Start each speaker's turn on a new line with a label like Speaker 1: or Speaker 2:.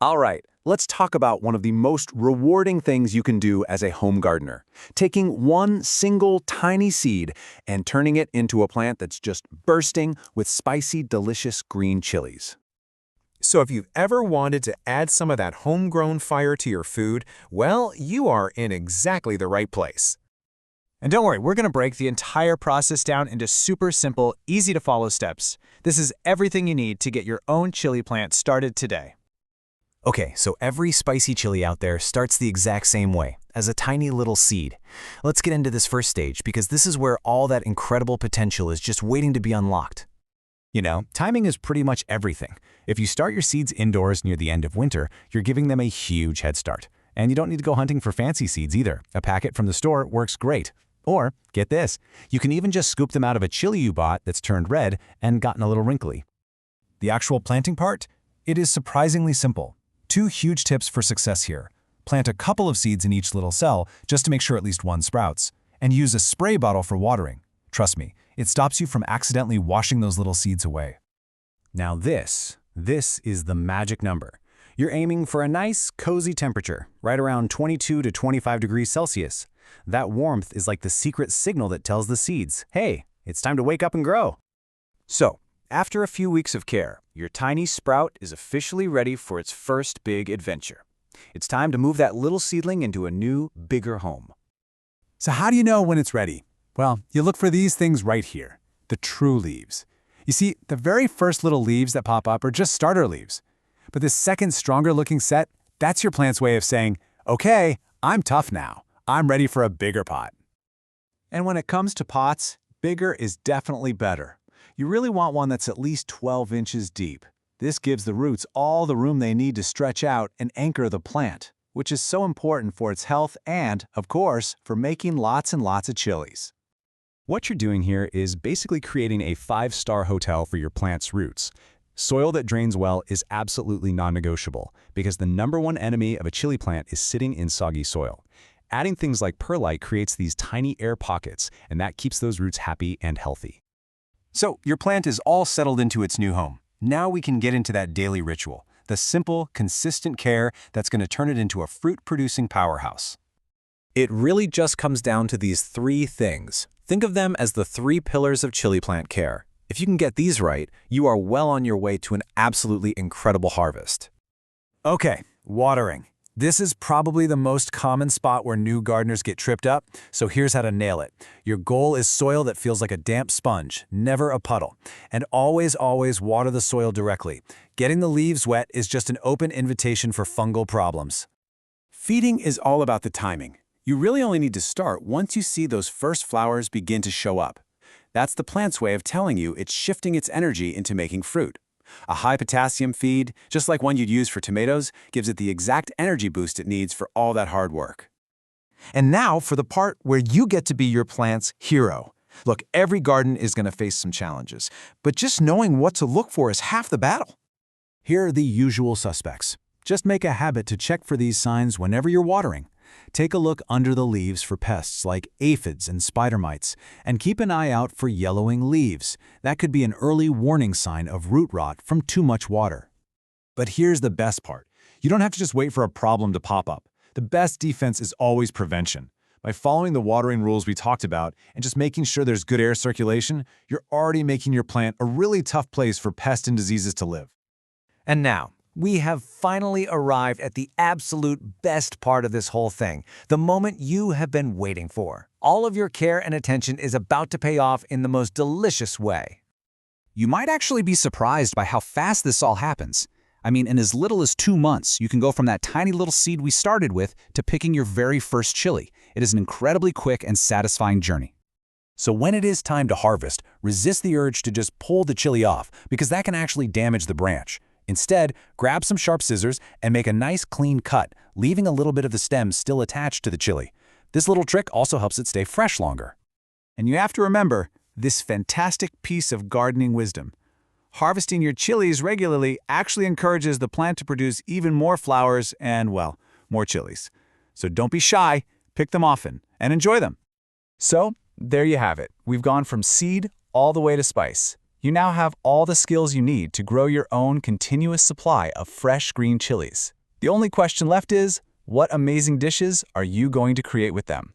Speaker 1: All right, let's talk about one of the most rewarding things you can do as a home gardener. Taking one single tiny seed and turning it into a plant that's just bursting with spicy, delicious green chilies.
Speaker 2: So if you've ever wanted to add some of that homegrown fire to your food, well, you are in exactly the right place. And don't worry, we're going to break the entire process down into super simple, easy-to-follow steps. This is everything you need to get your own chili plant started today. Okay, so every spicy chili out there starts the exact same way, as a tiny little seed. Let's get into this first stage because this is where all that incredible potential is just waiting to be unlocked. You know, timing is pretty much everything. If you start your seeds indoors near the end of winter, you're giving them a huge head start. And you don't need to go hunting for fancy seeds either. A packet from the store works great. Or, get this, you can even just scoop them out of a chili you bought that's turned red and gotten a little wrinkly.
Speaker 3: The actual planting part? It is surprisingly simple. 2 huge tips for success here. Plant a couple of seeds in each little cell just to make sure at least one sprouts. And use a spray bottle for watering. Trust me, it stops you from accidentally washing those little seeds away.
Speaker 1: Now this is the magic number. You're aiming for a nice, cozy temperature, right around 22 to 25 degrees Celsius. That warmth is like the secret signal that tells the seeds, hey, it's time to wake up and grow. So, after a few weeks of care, your tiny sprout is officially ready for its first big adventure. It's time to move that little seedling into a new, bigger home.
Speaker 3: So how do you know when it's ready? Well, you look for these things right here, the true leaves. You see, the very first little leaves that pop up are just starter leaves. But this second, stronger-looking set, that's your plant's way of saying, okay, I'm tough now. I'm ready for a bigger pot.
Speaker 1: And when it comes to pots, bigger is definitely better. You really want one that's at least 12 inches deep. This gives the roots all the room they need to stretch out and anchor the plant, which is so important for its health and, of course, for making lots and lots of chilies.
Speaker 4: What you're doing here is basically creating a 5-star hotel for your plant's roots. Soil that drains well is absolutely non-negotiable because the #1 enemy of a chili plant is sitting in soggy soil. Adding things like perlite creates these tiny air pockets, and that keeps those roots happy and healthy.
Speaker 3: So your plant is all settled into its new home. Now we can get into that daily ritual, the simple, consistent care that's going to turn it into a fruit-producing powerhouse.
Speaker 1: It really just comes down to these 3 things. Think of them as the 3 pillars of chili plant care. If you can get these right, you are well on your way to an absolutely incredible harvest.
Speaker 3: Okay, watering. This is probably the most common spot where new gardeners get tripped up, so here's how to nail it. Your goal is soil that feels like a damp sponge, never a puddle. And always water the soil directly. Getting the leaves wet is just an open invitation for fungal problems.
Speaker 1: Feeding is all about the timing. You really only need to start once you see those first flowers begin to show up. That's the plant's way of telling you it's shifting its energy into making fruit. A high-potassium feed, just like one you'd use for tomatoes, gives it the exact energy boost it needs for all that hard work.
Speaker 3: And now for the part where you get to be your plant's hero. Look, every garden is going to face some challenges, but just knowing what to look for is half the battle. Here are the usual suspects. Just make a habit to check for these signs whenever you're watering. Take a look under the leaves for pests like aphids and spider mites, and keep an eye out for yellowing leaves. That could be an early warning sign of root rot from too much water. But here's the best part. You don't have to just wait for a problem to pop up. The best defense is always prevention. By following the watering rules we talked about and just making sure there's good air circulation, you're already making your plant a really tough place for pests and diseases to live.
Speaker 5: And now, we have finally arrived at the absolute best part of this whole thing, the moment you have been waiting for. All of your care and attention is about to pay off in the most delicious way.
Speaker 6: You might actually be surprised by how fast this all happens. I mean, in as little as 2 months, you can go from that tiny little seed we started with to picking your very first chili. It is an incredibly quick and satisfying journey.
Speaker 3: So when it is time to harvest, resist the urge to just pull the chili off, because that can actually damage the branch. Instead, grab some sharp scissors and make a nice clean cut, leaving a little bit of the stem still attached to the chili. This little trick also helps it stay fresh longer. And you have to remember this fantastic piece of gardening wisdom. Harvesting your chilies regularly actually encourages the plant to produce even more flowers and, well, more chilies. So don't be shy, pick them often, and enjoy them. So, there you have it. We've gone from seed all the way to spice.
Speaker 4: You now have all the skills you need to grow your own continuous supply of fresh green chilies. The only question left is, what amazing dishes are you going to create with them?